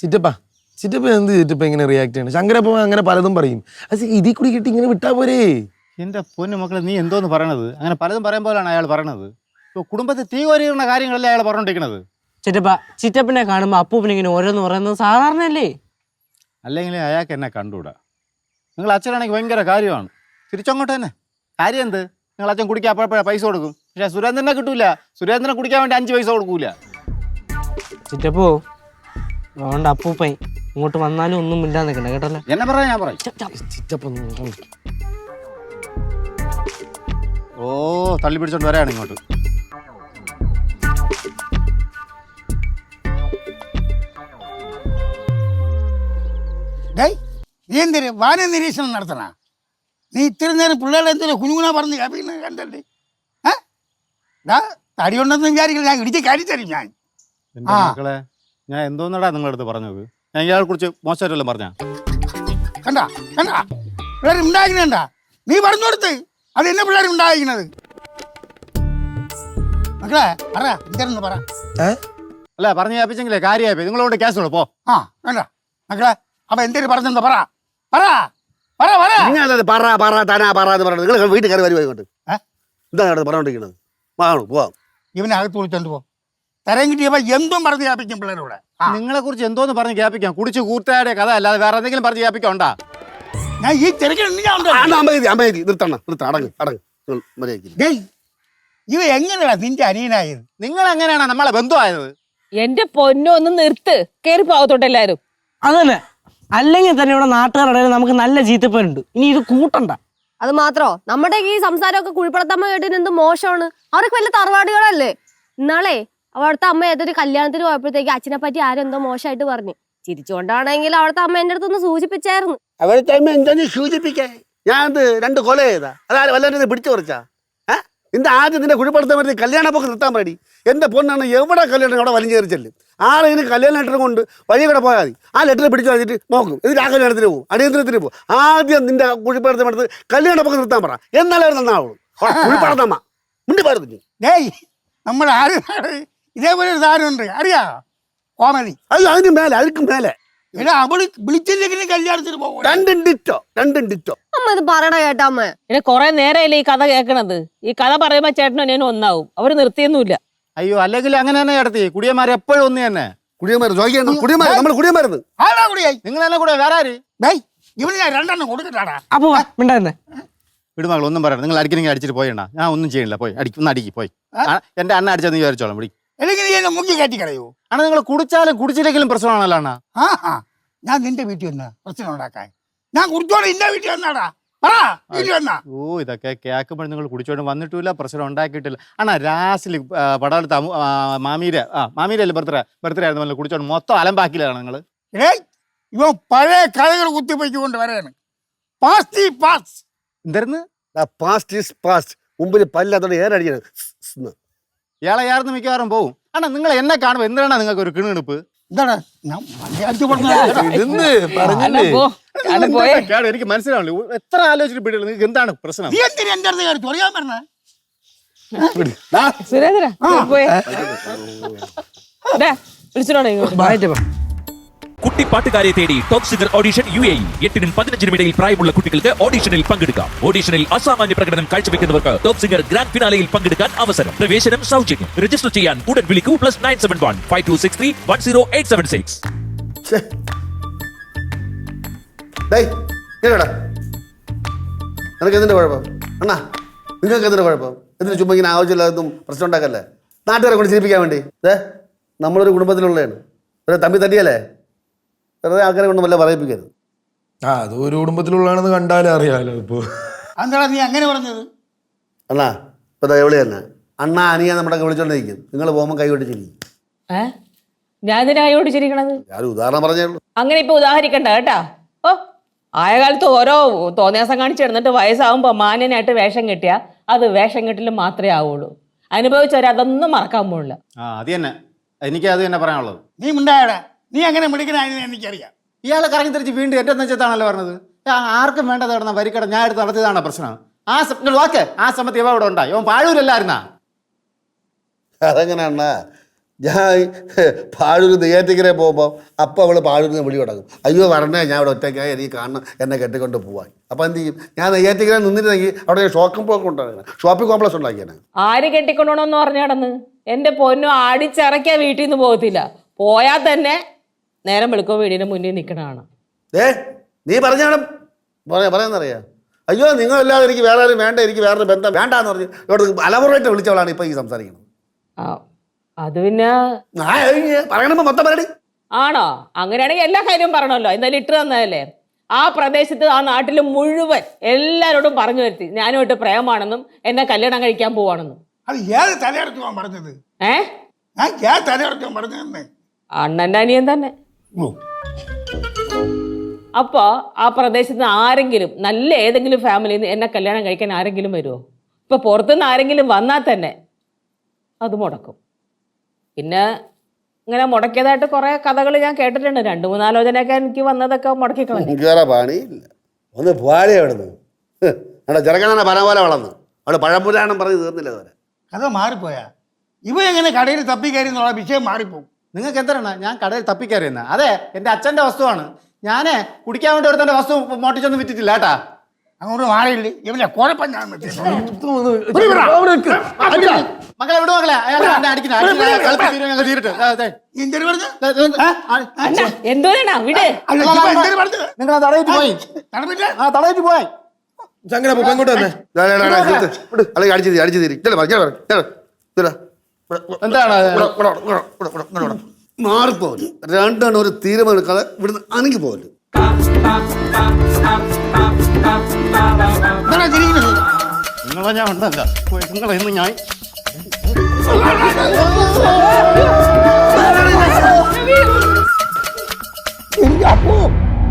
ചിറ്റപ്പ എന്ത് ചിറ്റപ്പ ഇങ്ങനെ റിയാക്ട് ചെയ്യണം? ശങ്കരപ്പ അങ്ങനെ പലതും പറയും. അത് ഇതിൽ കൂടി കിട്ടി ഇങ്ങനെ വിട്ടാ പോരേ? എൻ്റെ പൊന്നു മക്കളെ, നീ എന്തോന്ന് പറയണത്? അങ്ങനെ പലതും പറയുമ്പോഴാണ് അയാൾ പറയണത്. ഇപ്പോൾ കുടുംബത്തിൽ തീ കോരിയുന്ന കാര്യങ്ങളല്ലേ അയാൾ പറഞ്ഞോണ്ടിരിക്കണത്. ചിറ്റപ്പനെ കാണുമ്പോൾ അപ്പൂപ്പനെ ഇങ്ങനെ ഓരോന്ന് പറയുന്നത് സാധാരണയല്ലേ? അല്ലെങ്കിൽ അയാൾക്ക് എന്നെ കണ്ടുകൂടാ. നിങ്ങൾ അച്ഛനാണെങ്കിൽ ഭയങ്കര കാര്യമാണ്. തിരിച്ചങ്ങോട്ട് തന്നെ കാര്യം എന്ത്? നിങ്ങൾ അച്ഛൻ കുടിക്കാൻ അപ്പോഴപ്പോഴാണ് പൈസ കൊടുക്കും. പക്ഷേ സുരേന്ദ്രനെ കിട്ടൂല. സുരേന്ദ്രനെ കുടിക്കാൻ വേണ്ടി 5 പൈസ കൊടുക്കൂല. ചിറ്റപ്പോ അതുകൊണ്ട് അപ്പൂപ്പൻ ഇങ്ങോട്ട് വന്നാലും ഒന്നും മിണ്ടാൻ നിൽക്കണ്ട കേട്ടല്ലോ. എന്നെ പറയാൻ ഞാൻ പറയും. ഓ തള്ളി പിടിച്ചോണ്ട് വരാണ് ഇങ്ങോട്ട്. നീ എന്തിന് വാന നിരീക്ഷണം നടത്തണ? നീ ഇത്തിരി നേരം പിള്ളേരെ എന്തിനാ കുഞ്ഞുകുണ പറഞ്ഞ് കണ്ടല്ലേ? തടി ഉണ്ടെന്ന് വിചാരിക്കില്ല, ഞാൻ ഇടിച്ച് കാണിത്തരും ഞാൻ. എൻ്റെ മക്കളെ, ഞാൻ എന്തോന്നടാ നിങ്ങളുടെ അടുത്ത് പറഞ്ഞത്? ഞാൻ ഇയാളെ കുറിച്ച് മോശമായിട്ടല്ലോ പറഞ്ഞ? കണ്ടാ പിള്ളേർ ഉണ്ടാക്കണണ്ട? നീ പറഞ്ഞു കൊടുത്ത് അത് എന്നെ പിള്ളേർ ഉണ്ടായിരിക്കണത്. മക്കളെ പറ, എന്തായിരുന്നു പറ. അല്ല പറഞ്ഞു കേൾപ്പിച്ചെങ്കിലേ കാര്യമായി. നിങ്ങളോട് കേസ് കൊടുപ്പോ. കണ്ട മക്കളെ, അപ്പൊ എന്തിനു പറഞ്ഞെന്താ പറ പറ പറ പറ. നിങ്ങൾ വീട്ടിൽ കയറി വരുമോ ഇങ്ങോട്ട്? എന്താണ് പറഞ്ഞോണ്ടിരിക്കുന്നത്? പോവാം. ഇവനെ അകത്ത് വിളിച്ചോണ്ട് പോ. തരം കിട്ടിയപ്പോ എന്തും പറഞ്ഞ് വ്യാപിക്കും പിള്ളേരോടെ. നിങ്ങളെ കുറിച്ച് എന്തോന്ന് പറഞ്ഞ് കേൾപ്പിക്കാം? കുടിച്ച് കൂട്ടുകാരുടെ കഥ അല്ലാതെ വേറെ എന്തെങ്കിലും പറഞ്ഞ് കേൾപ്പിക്കണ്ടാ? ഞാൻ ഈ തിരക്കിൽ ഇവ എങ്ങനെയാ നിന്റെ അനിയനായത്? നിങ്ങൾ എങ്ങനെയാണ് നമ്മളെ ബന്ധുവായത്? എന്റെ പൊന്നോ ഒന്ന് നിർത്ത്, കേറി പോകത്തോട്ടെ എല്ലാരും. അതന്നെ, അല്ലെങ്കിൽ തന്നെ ഇവിടെ നാട്ടുകാരുടെ നമുക്ക് നല്ല ചീത്തപ്പേരുണ്ട്. ഇനി ഇത് കൂട്ടണ്ട. അത് മാത്രോ, നമ്മുടെ ഈ സംസാരമൊക്കെ കുഴിപ്പടത്തമ്മ കേട്ടിന് എന്ത് മോശമാണ്. അവർക്ക് വലിയ തറവാടികളല്ലേ. ഇന്നാളെ അവിടുത്തെ അമ്മ ഏതൊരു കല്യാണത്തിന് പോയപ്പോഴത്തേക്ക് അച്ഛനെ പറ്റി ആരും എന്തോ മോശമായിട്ട് പറഞ്ഞു. ചിരിച്ചുകൊണ്ടാണെങ്കിൽ അവിടുത്തെ അമ്മ എന്റെ അടുത്തൊന്ന് സൂചിപ്പിച്ചായിരുന്നു. അവിടുത്തെ അമ്മ എന്താ സൂചിപ്പിക്കാൻ? ഞാൻ 2 കൊല ചെയ്താ? അതായത് വല്ലവരും പിടിച്ചു പറിച്ചാ? നിന്റെ ആദ്യം നിന്റെ കുഴിപ്പടുത്താൻ വേണ്ടി കല്യാണപ്പൊക്കെ നിർത്താൻ പാടി. എൻ്റെ പൊണ്ണാണ് എവിടെ കല്യാണം അവിടെ വലിഞ്ഞേറി ചെല്ലും. ആരെങ്കിലും കല്യാണ ലെറ്റർ കൊണ്ട് വഴി കൂടെ പോയാൽ മതി. ആ ലെറ്റർ പിടിച്ചു വെച്ചിട്ട് നോക്കും, എന്നിട്ട് ആ കല്യാണത്തിന് പോകും, അടിയന്തരത്തിന് പോകും. ആദ്യം നിന്റെ കുഴിപ്പടുത്താൻ എടുത്ത് കല്യാണപ്പൊക്കെ നിർത്താൻ പറ, എന്നാലും അവർ നന്നാവുള്ളൂ. കുഴിപ്പടത്തമ്മ മുണ്ടി പറഞ്ഞു. നമ്മുടെ ആരും ഇതേപോലെ ഒരു സാധനമുണ്ട്, അറിയാ? കോമഡി. അത് അതിന് മേലെ, അതിന് മേലെ അവള് വിളിച്ചില്ലെങ്കിലും കല്യാണത്തിന് പോകും. രണ്ടും ഡിറ്റോ. അമ്മ ഇത് പറയണ കേട്ടാ അമ്മ. എന്നെ കൊറേ നേരമല്ലേ ഈ കഥ കേൾക്കണത്. ഈ കഥ പറയുമ്പോ ചേട്ടനും അനിയനും ഒന്നാവും. അവര് നിർത്തിയൊന്നുമില്ല. അയ്യോ, അല്ലെങ്കിൽ അങ്ങനെ തന്നെ നടത്തി. കുടിയന്മാർ എപ്പോഴും ഒന്ന് തന്നെ. കുടിയന്മാരുന്ന് ആരാ കുടിയായി? നിങ്ങൾ തന്നെ കൂടെ വേറെ ആര്? ഇവന് ഞാൻ 2 കൊടുക്കട്ടാടാ. അപ്പൊ മിണ്ടായിരുന്നേ. വിടുമകൾ ഒന്നും പറയണം. നിങ്ങൾ അടിക്കണമെങ്കിൽ അടിച്ചിട്ട് പോയണ്ട. ഞാൻ ഒന്നും ചെയ്യണില്ല. പോയി അടിക്ക് പോയി. എന്റെ അണ്ണ അടിച്ചെന്ന് വിചാരിച്ചോളാം. വിടി. അല്ലെങ്കിൽ നീ എന്നെ മുക്കി കയറ്റി കളയൂ. അണ്ണാ, നിങ്ങൾ കുടിച്ചാലും കുടിച്ചില്ലെങ്കിലും പ്രശ്നമാണല്ലോ അണ്ണാ. ഞാൻ നിന്റെ വീട്ടിൽ വന്ന പ്രശ്നം ഉണ്ടാക്കാൻ. ഞാൻ കുടിച്ചോടെ നിന്റെ വീട്ടിൽ വന്നാടാ. പറ, വീട്ടിൽ വന്നാ. ഓ, ഇതൊക്കെ കേൾക്കുമ്പോൾ നിങ്ങൾ കുടിച്ചോണ്ട് വന്നിട്ടില്ല, പ്രശ്നം ഉണ്ടാക്കിയിട്ടില്ല. അണ്ണാ, ലാസ്റ്റിൽ പടമെടുത്ത മാമീരല്ലേ ബർത്ത്ഡേ ആയിരുന്നു, കുടിച്ചോണ്ട് മൊത്തം അലമ്പാക്കിലാണ് നിങ്ങൾ. ഇവൻ പഴയ കഥകൾ കുത്തിപ്പൊയ്ക്കൊണ്ട് വരാണ്. എന്തായിരുന്നു? മുമ്പിൽ പല്ലാത്തോണ്ട് ഏറടിക്കണം. ഇയാളെ യാർന്ന് മിക്കവാറും പോവും. അണ്ണാ, നിങ്ങൾ എന്നെ കാണുമ്പോൾ എന്തിനാണ് നിങ്ങൾക്ക് ഒരു കിണിണിപ്പ്? എന്താണ് എനിക്ക് മനസ്സിലാവില്ല. എത്ര ആലോചിച്ചിട്ട് പിടിയില്ല. നിങ്ങൾക്ക് എന്താണ് പ്രശ്നം? സുരേന്ദ്ര വിളിച്ചിട്ടോ? കുട്ടിപ്പാട്ടുകാരെ തേടി ടോപ്പ് സിംഗർ ഓഡിഷൻ UAE. 8 നും 15 ഇടയിൽ പ്രായമുള്ള കുട്ടികൾക്ക് ഓഡിഷനിൽ പങ്കെടുക്കാം. ഓഡിഷനിൽ അസാമാന്യ പ്രകടനം കാഴ്ചവെക്കുന്നവർക്ക് ടോപ്പ് സിംഗർ ഗ്രാൻഡ് ഫിനാലയിൽ പങ്കെടുക്കാൻ അവസരം. പ്രവേശനം സൗജന്യം. രജിസ്റ്റർ ചെയ്യാൻ ഉടൻ വിളിക്കൂ. +971 5263 10876. നിനക്ക് എന്തിന്റെ കുഴപ്പം അണ്ണാ? നിങ്ങൾക്ക് എന്തിന്റെ കുഴപ്പം? എന്തിനു ചുമ്മാ ഇങ്ങനെ ആവശ്യമില്ലാതും പ്രശ്നം ഉണ്ടാക്കല്ലേ? നാട്ടുകാരെ കൊണ്ട് ചിരിപ്പിക്കാൻ വേണ്ടി. നമ്മളൊരു കുടുംബത്തിലുള്ളതാണ്. തമ്പി തട്ടിയല്ലേ? വെറുതെ ആൾക്കാരെ കൊണ്ട് വല്ല പറയിപ്പിക്കരുത്. അത് ഒരു കുടുംബത്തിലുള്ളതാണെന്ന് കണ്ടാലേ അറിയാലോ. ഇപ്പൊ എന്താ നീ അങ്ങനെ പറഞ്ഞത്? അണ്ണാ, ഇപ്പൊ എവിടെ തന്നെ അണ്ണാ അനിയാ നമ്മുടെ വിളിച്ചോണ്ടിരിക്കും. നിങ്ങൾ പോകുമ്പോൾ കൈ കൊട്ടിച്ചിരിക്കും. ഞാൻ ഇതിനെ കൈ ഓടിച്ചിരിക്കണത്? ഞാൻ ഉദാഹരണം പറഞ്ഞേ ഉള്ളൂ. അങ്ങനെ ഇപ്പൊ ഉദാഹരിക്കണ്ട കേട്ടാ. ഓ, ആയ കാലത്ത് ഓരോ തോന്നിയാസം കാണിച്ചിരുന്നിട്ട് വയസ്സാവുമ്പോ മാന്യനായിട്ട് വേഷം കെട്ടിയാ അത് വേഷം കെട്ടിലും മാത്രമേ ആവുള്ളൂ. അനുഭവിച്ചവരെ അതൊന്നും മറക്കാൻ പോണില്ല. അത് തന്നെ, എനിക്ക് അത് തന്നെ പറയാനുള്ളത്. നീ മിണ്ടായടാ. നീ അങ്ങനെ മിടിക്കണമെന്ന് എനിക്കറിയാം. ഇയാളെ കറങ്ങി തിരിച്ച് വീണ്ടും എന്റെ നെഞ്ചത്താണല്ലോ പറഞ്ഞത്. ആർക്കും വേണ്ടത് കിടന്ന വരിക്കട ഞാൻ എടുത്ത് നടത്തിയതാണ് പ്രശ്നം. ആ സമയത്ത് ഇവ ഇവിടെ ഉണ്ടായി. ഇവൻ പാഴൂരല്ലായിരുന്നാ? അതെങ്ങനെയാ? ഞാൻ പാഴൂർ നെയ്യാറ്റിക്കരെ പോകുമ്പോൾ അപ്പം അവൾ പാഴൂരിൽ നിന്ന് വിളി തുടങ്ങും. അയ്യോ വരണേ, ഞാൻ ഇവിടെ ഒറ്റയ്ക്കായി, എനിക്ക് കാണണം, എന്നെ കെട്ടിക്കൊണ്ട് പോവാൻ. അപ്പം എന്ത് ചെയ്യും? ഞാൻ നെയ്യാറ്റിക്കര നിന്നിരുന്നെങ്കിൽ അവിടെ ഷോപ്പിംഗ് പോക്ക് ഉണ്ടാക്കണം, ഷോപ്പിംഗ് കോംപ്ലക്സ് ഉണ്ടാക്കിയാണ്. ആര് കെട്ടിക്കൊണ്ടോണെന്ന് പറഞ്ഞു നടന്ന് എൻ്റെ പൊന്നു അടിച്ചിറക്കിയ വീട്ടിൽ നിന്ന് പോകത്തില്ല. പോയാൽ തന്നെ നേരം വെളുക്കോ വീടിൻ്റെ മുന്നിൽ നിൽക്കണതാണ്. നീ പറഞ്ഞാലും പറയാന്നറിയാം. അയ്യോ നിങ്ങളല്ലാതെ എനിക്ക് വേറെ ആരും വേണ്ട, എനിക്ക് വേറൊരു ബന്ധം വേണ്ടാന്ന് പറഞ്ഞ് ഇവിടെ അലമുറയായിട്ട് വിളിച്ചവളാണ് ഇപ്പം ഈ സംസാരിക്കുന്നത്. അത് പിന്നെ പറയണപ്പോ മൊത്തം പറയടി. ആണോ? അങ്ങനെയാണെങ്കിൽ എല്ലാ കാര്യവും പറയണമല്ലോ. എന്തായാലും ഇട്ട് തന്നതല്ലേ. ആ പ്രദേശത്ത് ആ നാട്ടിൽ മുഴുവൻ എല്ലാവരോടും പറഞ്ഞു വരുത്തി ഞാനുമായിട്ട് പ്രേമാണെന്നും എന്നെ കല്യാണം കഴിക്കാൻ പോവാണെന്നും. അത് ഏത് തലയിറക്കുവാൻ പറഞ്ഞത്? ഞാൻ ഏത് തലയിറക്കുവാൻ പറഞ്ഞതെന്ന്? അണ്ണൻ്റെ അനിയൻ തന്നെ. അപ്പോൾ ആ പ്രദേശത്ത് ആരെങ്കിലും നല്ല ഏതെങ്കിലും ഫാമിലിയിൽ നിന്ന് എന്നെ കല്യാണം കഴിക്കാൻ ആരെങ്കിലും വരുമോ? ഇപ്പൊ പുറത്തുനിന്ന് ആരെങ്കിലും വന്നാൽ തന്നെ അത് മുടക്കും. പിന്നെ ഇങ്ങനെ മുടക്കിയതായിട്ട് കുറെ കഥകൾ ഞാൻ കേട്ടിട്ടുണ്ട്. 2-3 ആലോചനയൊക്കെ എനിക്ക് വന്നതൊക്കെ മുടക്കിക്കളഞ്ഞു. പണിയില്ല, ഒന്ന് പോരെ അവിടെ നിന്ന് ചെറുക്കനെ പല പോലെ വളർന്നു. അവിടെ പഴംപുരാണം പറഞ്ഞ് തീർന്നില്ല അതുവരെ. കഥ മാറിപ്പോയാ? ഇവ എങ്ങനെ കടയിൽ തപ്പിക്കയറി എന്നുള്ള വിഷയം മാറിപ്പോകും. നിങ്ങൾക്ക് എന്താണ് ഞാൻ കടയിൽ തപ്പിക്കയറിയെന്ന്? അതെ, എൻ്റെ അച്ഛൻ്റെ വസ്തുവാണ്. ഞാനേ കുടിക്കാൻ വേണ്ടി ഒരുത്തൻ്റെ വസ്തു മോട്ടിച്ചൊന്നും വിറ്റിട്ടില്ല കേട്ടാ. അങ്ങോട്ട് മാറിയില്ലേ ഇവനെ കുഴപ്പം ഞാൻ മക്കളെ വിടു മക്കളെ, അയാൾ എന്നെ അടിക്കുന്ന തീരട്ടെ. എന്തോന്നാ വിട്. നിങ്ങൾ തടയിട്ട് പോയി, തടയിട്ട് പോയി. ചങ്കര പോ, ഇങ്ങോട്ട് വന്നേ. അല്ലെങ്കിൽ അടിച്ചു തീരി എന്താണ് മാറിപ്പോലും രണ്ടെണ്ണം ഒരു തീരുമാനം എടുക്കാതെ ഇവിടുന്ന് അനങ്ങി പോകല്. നിങ്ങളെ ഞാൻ ഉണ്ടല്ല, നിങ്ങളെ ഇന്ന് ഞാൻ അപ്പോ